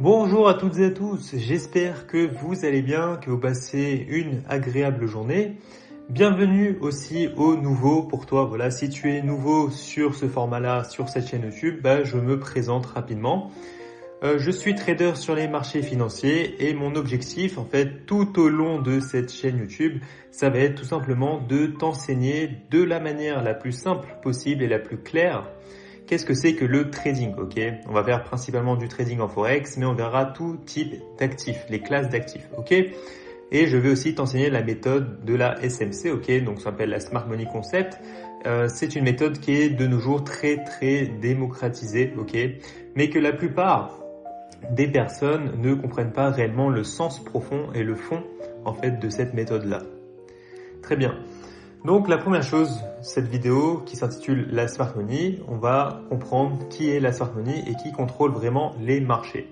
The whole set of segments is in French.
Bonjour à toutes et à tous, j'espère que vous allez bien, que vous passez une agréable journée. Bienvenue aussi aux nouveaux pour toi. Voilà, si tu es nouveau sur ce format-là, sur cette chaîne YouTube, je me présente rapidement. Je suis trader sur les marchés financiers et mon objectif, en fait, tout au long de cette chaîne YouTube, ça va être tout simplement de t'enseigner de la manière la plus simple possible et la plus claire. Qu'est-ce que c'est que le trading, ok? On va faire principalement du trading en Forex, mais on verra tout type d'actifs, les classes d'actifs, ok? Et je vais aussi t'enseigner la méthode de la SMC, ok? Donc ça s'appelle la Smart Money Concept. C'est une méthode qui est de nos jours très démocratisée, ok? Mais que la plupart des personnes ne comprennent pas réellement le sens profond et le fond, en fait, de cette méthode-là. Très bien. Donc la première chose, cette vidéo qui s'intitule la Smart Money, on va comprendre qui est la Smart Money et qui contrôle vraiment les marchés.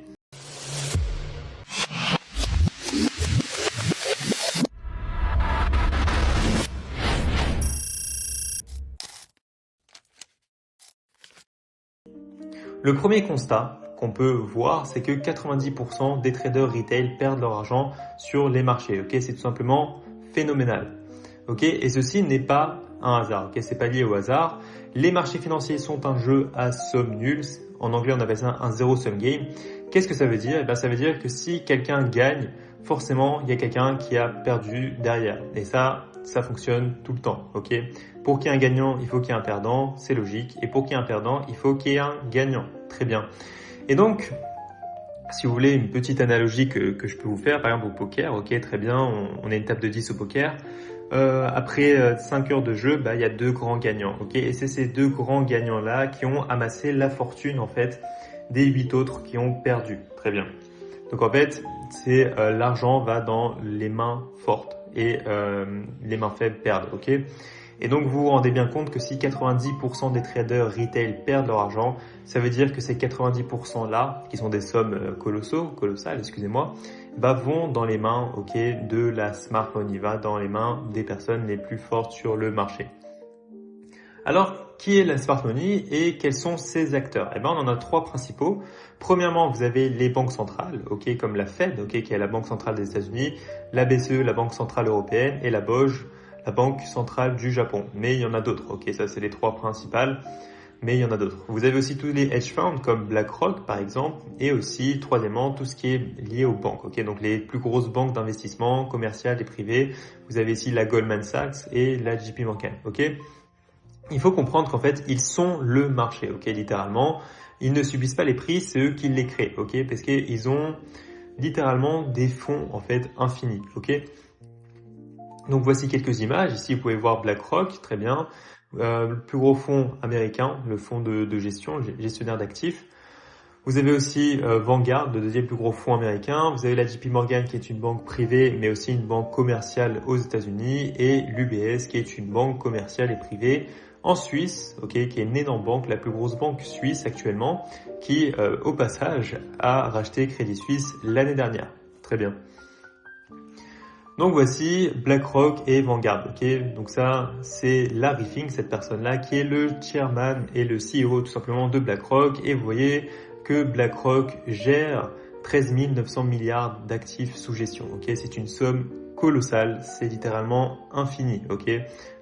Le premier constat qu'on peut voir, c'est que 90% des traders retail perdent leur argent sur les marchés. Ok, c'est tout simplement phénoménal. Ok, et ceci n'est pas un hasard. Ok, c'est pas lié au hasard. Les marchés financiers sont un jeu à somme nulle. En anglais, on appelle ça un zero sum game. Qu'est-ce que ça veut dire? Ça veut dire que si quelqu'un gagne, forcément, il y a quelqu'un qui a perdu derrière. Et ça fonctionne tout le temps. Ok. Pour qu'il y ait un gagnant, il faut qu'il y ait un perdant. C'est logique. Et pour qu'il y ait un perdant, il faut qu'il y ait un gagnant. Très bien. Et donc, si vous voulez une petite analogie que je peux vous faire, par exemple au poker, ok, très bien, on a une table de 10 au poker. Après 5 heures de jeu, il y a deux grands gagnants, ok, et c'est ces deux grands gagnants-là qui ont amassé la fortune en fait des 8 autres qui ont perdu. Très bien. Donc en fait, c'est l'argent va dans les mains fortes et les mains faibles perdent, ok. Et donc vous vous rendez bien compte que si 90% des traders retail perdent leur argent, ça veut dire que ces 90% là, qui sont des sommes colossales, excusez-moi, vont dans les mains, ok, de la smart money, va dans les mains des personnes les plus fortes sur le marché. Alors, qui est la smart money et quels sont ses acteurs? On en a trois principaux. Premièrement, vous avez les banques centrales, ok, comme la Fed, ok, qui est la banque centrale des États-Unis, la BCE, la banque centrale européenne, et la BOJ, la banque centrale du Japon. Mais il y en a d'autres, ok, ça c'est les trois principales, mais il y en a d'autres. Vous avez aussi tous les hedge funds comme BlackRock par exemple, et aussi troisièmement tout ce qui est lié aux banques, ok, donc les plus grosses banques d'investissement commerciales et privées. Vous avez ici la Goldman Sachs et la JP Morgan, ok. Il faut comprendre qu'en fait ils sont le marché, ok, littéralement. Ils ne subissent pas les prix, c'est eux qui les créent, ok, parce qu'ils ont littéralement des fonds en fait infinis, ok. Donc voici quelques images. Ici, vous pouvez voir BlackRock, très bien. Le plus gros fonds américain, le fonds de gestion, le gestionnaire d'actifs. Vous avez aussi Vanguard, le deuxième plus gros fonds américain. Vous avez la JP Morgan qui est une banque privée, mais aussi une banque commerciale aux États-Unis. Et l'UBS qui est une banque commerciale et privée en Suisse, ok, qui est une énorme banque, la plus grosse banque suisse actuellement, qui au passage a racheté Crédit Suisse l'année dernière. Très bien. Donc voici BlackRock et Vanguard, ok. Donc ça, c'est Larry Fink, cette personne-là, qui est le chairman et le CEO tout simplement de BlackRock. Et vous voyez que BlackRock gère 13 900 milliards d'actifs sous gestion, ok. C'est une somme colossale, c'est littéralement infini, ok.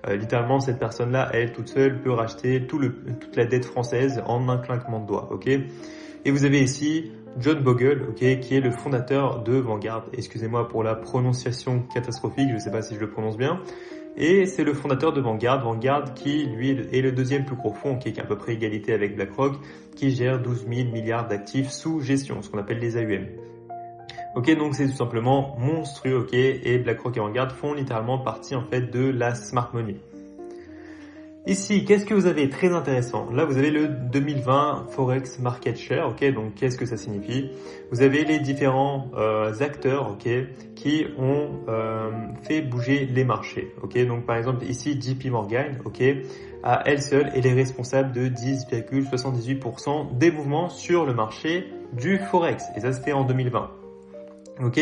Littéralement, cette personne-là, elle toute seule peut racheter toute la dette française en un clinquement de doigts, ok. Et vous avez ici John Bogle, ok, qui est le fondateur de Vanguard. Excusez-moi pour la prononciation catastrophique, je ne sais pas si je le prononce bien. Et c'est le fondateur de Vanguard. Vanguard qui, lui, est le deuxième plus gros fonds, qui est à peu près égalité avec BlackRock, qui gère 12 000 milliards d'actifs sous gestion, ce qu'on appelle les AUM. Ok, donc c'est tout simplement monstrueux, ok, et BlackRock et Vanguard font littéralement partie en fait de la smart money. Ici, qu'est-ce que vous avez très intéressant? Là, vous avez le 2020 Forex Market Share, ok, donc qu'est-ce que ça signifie? Vous avez les différents acteurs, ok, qui ont fait bouger les marchés, ok. Donc par exemple ici JP Morgan, ok, à elle seule, elle est responsable de 10,78% des mouvements sur le marché du Forex, et ça c'était en 2020, ok.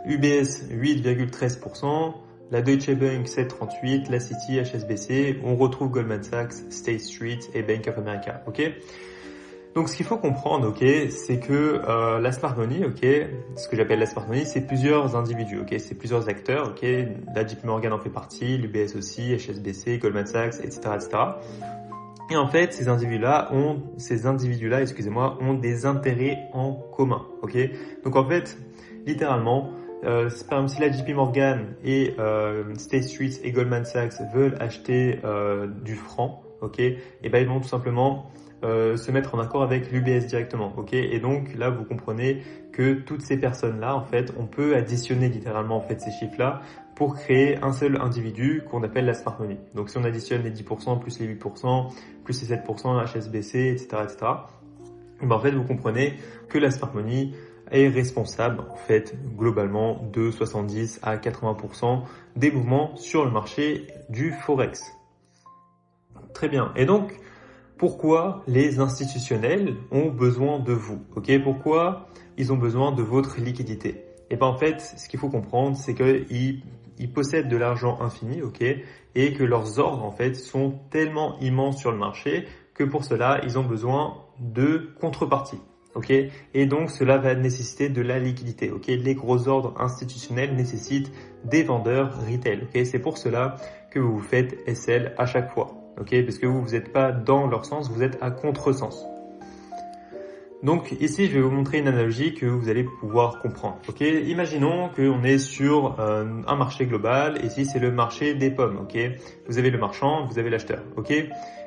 UBS 8,13%. La Deutsche Bank 7,38, la Citi, HSBC, on retrouve Goldman Sachs, State Street et Bank of America, ok. Donc ce qu'il faut comprendre, ok, c'est que la smart money, ok, ce que j'appelle la smart money, c'est plusieurs individus, ok, c'est plusieurs acteurs, ok, la JP Morgan en fait partie, l'UBS aussi, HSBC, Goldman Sachs, etc., etc. Et en fait, ces individus-là, excusez-moi, ont des intérêts en commun, ok. Donc en fait, littéralement, par exemple, si la JP Morgan et State Street et Goldman Sachs veulent acheter du franc, ok, et ben ils vont tout simplement se mettre en accord avec l'UBS directement, ok. Et donc là, vous comprenez que toutes ces personnes-là, en fait, on peut additionner littéralement en fait ces chiffres-là pour créer un seul individu qu'on appelle la smart money. Donc si on additionne les 10% plus les 8%, plus les 7%, HSBC, etc., etc., ben, en fait, vous comprenez que la smart money est responsable, en fait, globalement, de 70 à 80% des mouvements sur le marché du Forex. Très bien. Et donc, pourquoi les institutionnels ont besoin de vous, ok? Pourquoi ils ont besoin de votre liquidité? Et ben en fait, ce qu'il faut comprendre, c'est qu'ils possèdent de l'argent infini, ok? Et que leurs ordres en fait sont tellement immenses sur le marché que pour cela, ils ont besoin de contrepartie, ok? Et donc cela va nécessiter de la liquidité, ok? Les gros ordres institutionnels nécessitent des vendeurs retail, ok? C'est pour cela que vous faites SL à chaque fois. Ok, parce que vous n'êtes pas dans leur sens, vous êtes à contresens. Donc ici, je vais vous montrer une analogie que vous allez pouvoir comprendre. Ok, imaginons qu'on est sur un marché global. Ici, c'est le marché des pommes. Ok, vous avez le marchand, vous avez l'acheteur. Ok,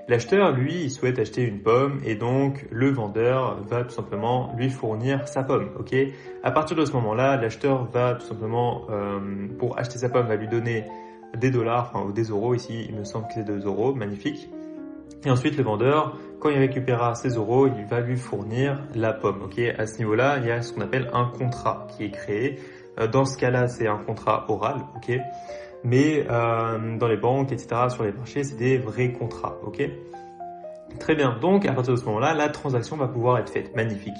l'acheteur, lui, il souhaite acheter une pomme et donc le vendeur va tout simplement lui fournir sa pomme. Ok, à partir de ce moment-là, l'acheteur va tout simplement pour acheter sa pomme, va lui donner des dollars, enfin ou des euros ici, il me semble que c'est 2 euros, magnifique. Et ensuite le vendeur, quand il récupérera ces euros, il va lui fournir la pomme. Ok, à ce niveau-là, il y a ce qu'on appelle un contrat qui est créé. Dans ce cas-là, c'est un contrat oral, ok. Mais dans les banques, etc., sur les marchés, c'est des vrais contrats, ok. Très bien. Donc à partir de ce moment-là, la transaction va pouvoir être faite. Magnifique.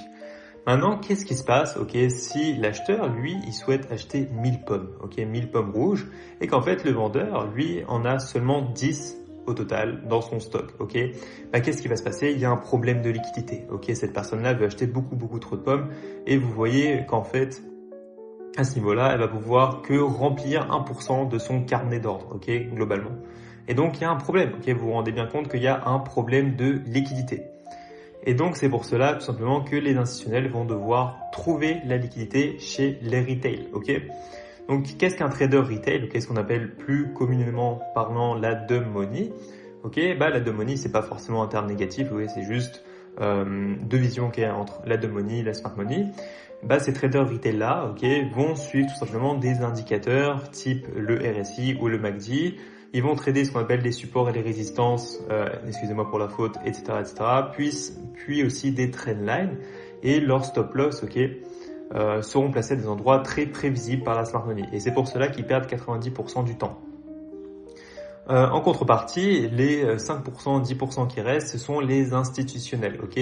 Maintenant, qu'est-ce qui se passe, ok, si l'acheteur, lui, il souhaite acheter 1000 pommes, ok, 1000 pommes rouges, et qu'en fait, le vendeur, lui, en a seulement 10 au total dans son stock, ok, bah, qu'est-ce qui va se passer? Il y a un problème de liquidité, ok, cette personne-là veut acheter beaucoup trop de pommes, et vous voyez qu'en fait, à ce niveau-là, elle va pouvoir que remplir 1% de son carnet d'ordre, ok, globalement. Et donc, il y a un problème, ok, vous vous rendez bien compte qu'il y a un problème de liquidité. Et donc, c'est pour cela, tout simplement, que les institutionnels vont devoir trouver la liquidité chez les retail, ok? Donc, qu'est-ce qu'un trader retail, ou qu'est-ce qu'on appelle plus communément parlant la dumb money? Ok, bah, la dumb money, c'est pas forcément un terme négatif, oui, c'est juste deux visions qu'il y a entre la dumb money et la smart money. Bah, ces traders retail-là, ok, vont suivre tout simplement des indicateurs type le RSI ou le MACD. Ils vont trader ce qu'on appelle les supports et les résistances, excusez-moi pour la faute, etc., etc. Puis aussi des trendlines et leurs stop loss, ok, seront placés à des endroits très prévisibles par la smart money. Et c'est pour cela qu'ils perdent 90% du temps. En contrepartie, les 5%, 10% qui restent, ce sont les institutionnels, ok?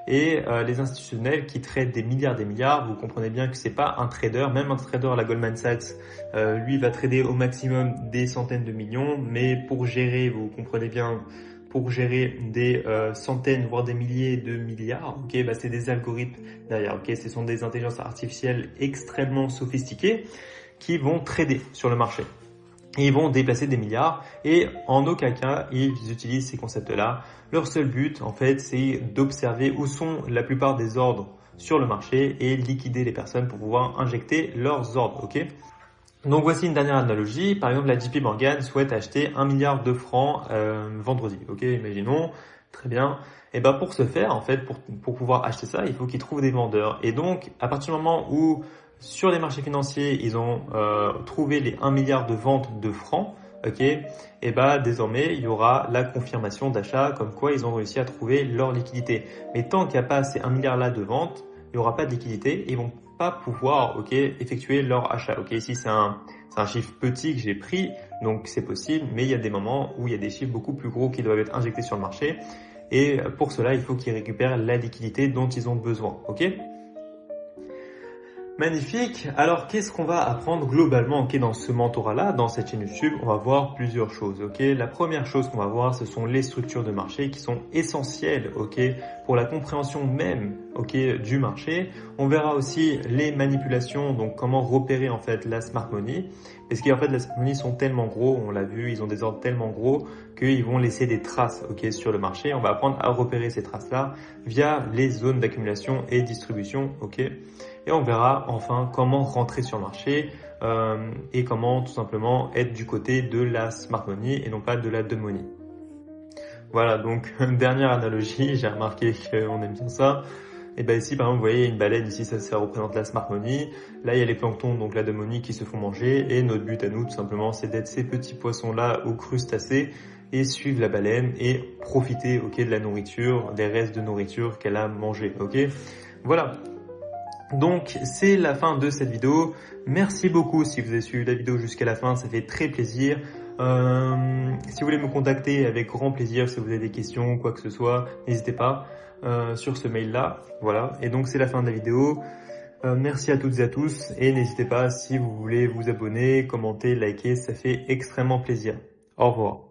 Et les institutionnels qui traitent des milliards, vous comprenez bien que c'est pas un trader, même un trader à la Goldman Sachs, lui va trader au maximum des centaines de millions, mais pour gérer, vous comprenez bien, pour gérer des centaines voire des milliers de milliards, ok, bah c'est des algorithmes derrière, ok, ce sont des intelligences artificielles extrêmement sophistiquées qui vont trader sur le marché. Ils vont déplacer des milliards et en aucun cas ils utilisent ces concepts-là. Leur seul but, en fait, c'est d'observer où sont la plupart des ordres sur le marché et liquider les personnes pour pouvoir injecter leurs ordres, ok? Donc voici une dernière analogie. Par exemple, la JP Morgan souhaite acheter 1 milliard de francs vendredi, ok? Imaginons, très bien. Et ben pour ce faire, en fait, pour pouvoir acheter ça, il faut qu'ils trouvent des vendeurs. Et donc, à partir du moment où sur les marchés financiers, ils ont trouvé les 1 milliard de ventes de francs, ok, et bah désormais il y aura la confirmation d'achat comme quoi ils ont réussi à trouver leur liquidité. Mais tant qu'il n'y a pas ces 1 milliard là de ventes, il n'y aura pas de liquidité et ils vont pas pouvoir, ok, effectuer leur achat. Ok, ici c'est un chiffre petit que j'ai pris, donc c'est possible, mais il y a des moments où il y a des chiffres beaucoup plus gros qui doivent être injectés sur le marché et pour cela il faut qu'ils récupèrent la liquidité dont ils ont besoin. Ok. Magnifique. Alors, qu'est-ce qu'on va apprendre globalement, dans ce mentorat-là, dans cette chaîne YouTube? On va voir plusieurs choses, La première chose qu'on va voir, ce sont les structures de marché qui sont essentielles, pour la compréhension même, du marché. On verra aussi les manipulations, donc comment repérer en fait la smart money. Parce qu'en fait, les smart money sont tellement gros, on l'a vu, ils ont des ordres tellement gros qu'ils vont laisser des traces, sur le marché. On va apprendre à repérer ces traces-là via les zones d'accumulation et distribution, Et on verra enfin comment rentrer sur le marché et comment tout simplement être du côté de la smart money et non pas de la dumb money. Voilà, donc dernière analogie, j'ai remarqué qu'on aime bien ça. Et ben ici, par exemple, vous voyez, il y a une baleine, ici ça représente la smart money. Là, il y a les planctons, donc la dumb money, qui se font manger. Et notre but à nous, tout simplement, c'est d'être ces petits poissons-là aux crustacés et suivre la baleine et profiter, de la nourriture, des restes de nourriture qu'elle a mangé, Voilà. Donc, c'est la fin de cette vidéo. Merci beaucoup si vous avez suivi la vidéo jusqu'à la fin, ça fait très plaisir. Si vous voulez me contacter, avec grand plaisir, si vous avez des questions, quoi que ce soit, n'hésitez pas sur ce mail-là. Voilà, et donc c'est la fin de la vidéo. Merci à toutes et à tous, et n'hésitez pas si vous voulez vous abonner, commenter, liker, ça fait extrêmement plaisir. Au revoir.